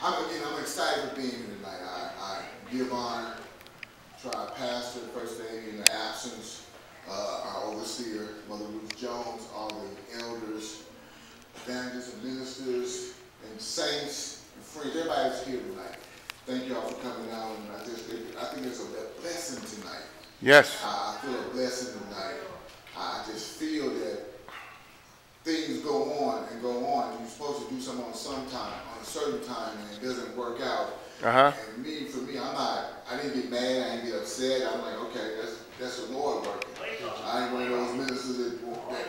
I'm excited for being here tonight. I give honor to our pastor, first lady in the absence, our overseer, Mother Ruth Jones, all the elders, evangelists and ministers, and saints and friends. Everybody's here tonight. Thank you all for coming out. And I think it's a blessing tonight. Yes. I feel a blessing tonight. I just feel that things go on and go on. You're supposed to do something on a certain time, and it doesn't work out. And for me, I didn't get mad, I didn't get upset. I'm like, okay, that's the Lord working. I ain't one of those ministers that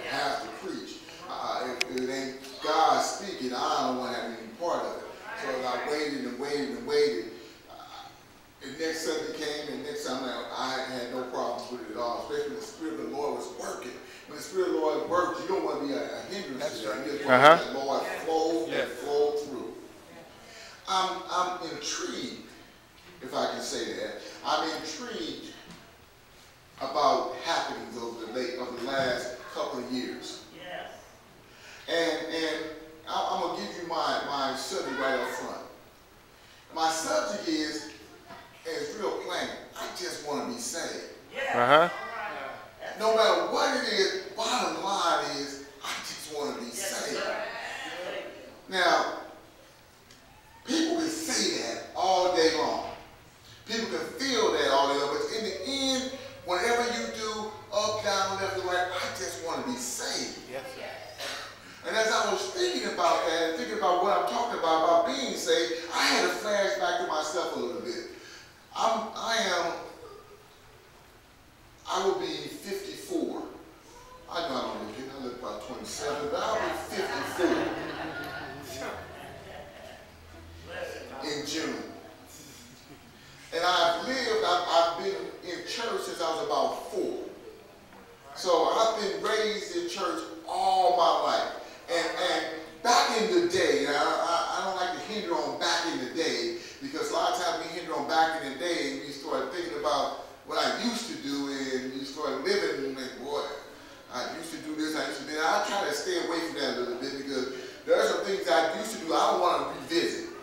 have to preach. If it ain't God speaking, I don't want to have any part of it. So I waited and waited and waited. And next Sunday came, and next Sunday I had no problems with it at all, especially when the Spirit of the Lord was working. When the Spirit of the Lord works, you don't want to be a hindrance to that. You just want to let the Lord flow and flow through. I'm intrigued, if I can say that. I'm intrigued about happenings of the last couple of years. Yes. And I'm going to give you my subject right up front. My subject is, and it's real plain, I just want to be saved. No matter what it is, bottom line is, I just want to be saved. Now, people can say that all day long. People can feel that all day long, but in the end, whatever you do, up, down, left, and right, I just want to be saved. Yes. And as I was thinking about that and thinking about what I'm talking about being saved, I had a flashback to myself a little bit. I will be 54. I know I don't look it. I look about 27, but I'll be 54 in June. And I've been in church since I was about 4. So I've been raised in church all my life. And back in the day, I don't like to hinder on back in the day, because a lot of times we hinder on back in the day and we start thinking about what I used to do, and you start living and like, boy, I used to do this, I used to do that. I try to stay away from that a little bit, because there are some things I used to do I don't want to revisit.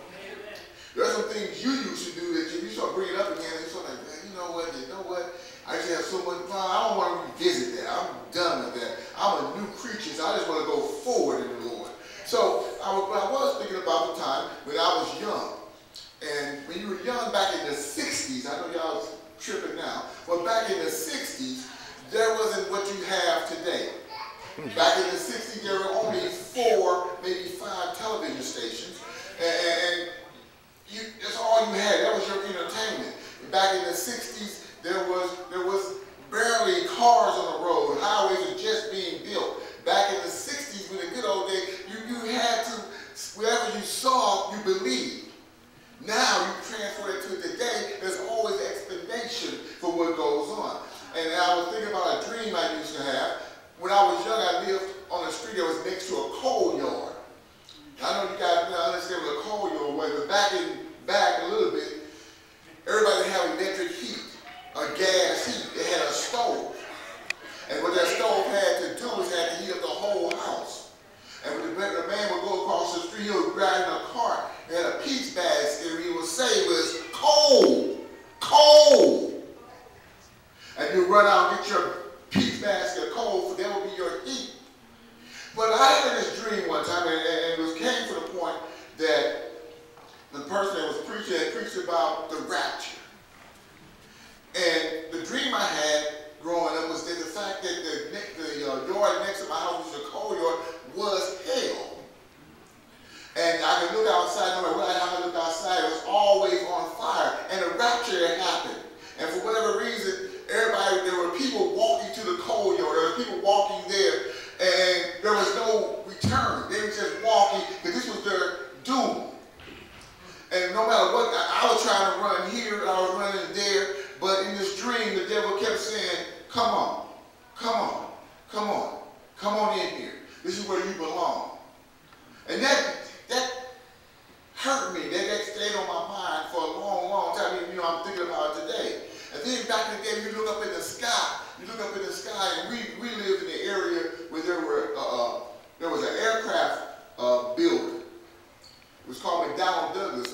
There are some things you used to do that you start bringing up again, and you start like, man, you know what, I just have so much fun, I don't want to revisit that. I'm done with that. I'm a new creature, so I just want to go forward in the Lord. So I was thinking about the time when I was young. And when you were young back in the 60s, I know y'all tripping now, but back in the 60s, there wasn't what you have today. Back in the 60s, there were only 4, maybe 5 television stations, and that's all you had. That was your entertainment. Back in the 60s, there was barely cars on the road. Highways were just being built. Back in the 60s, in the good old days, you had to, wherever you saw, you believed. Now you transfer it to today, there's always explanation for what goes on. And I was thinking about a dream I used to have. When I was young, I lived on a street that was next to a coal yard. I know you guys understand what a coal yard was, but back a little bit, everybody had electric heat, or gas heat. They had a stove. And what that stove had to do was had to heat up the whole house. And when the man would go across the street, he would grab in a cart. They had a peach basket, and he would say was cold, cold. And you run out and get your peach basket of coal, for that would be your heat. But I had this dream one time, and it came to the point that the person that was preaching had preached about the rapture. And the dream I had growing up was that the fact that the yard next to my house, which was a coal yard, was hell. And I could look outside, no matter how I looked outside, it was always on fire. And the rapture had happened. And for whatever reason, there were people walking to the coal yard, there were people walking there, and there was no return. They were just walking, because this was their doom. And no matter what, I was trying to run here, I was running there, but in this dream, the devil kept saying, come on, come on, come on, come on in here. This is where you belong. And that hurt me. That stayed on my mind for a long, long time. Even, I'm thinking about it today. And then back in the day, you look up in the sky. You look up in the sky, and we lived in the area where there was an aircraft building. It was called McDonnell Douglas.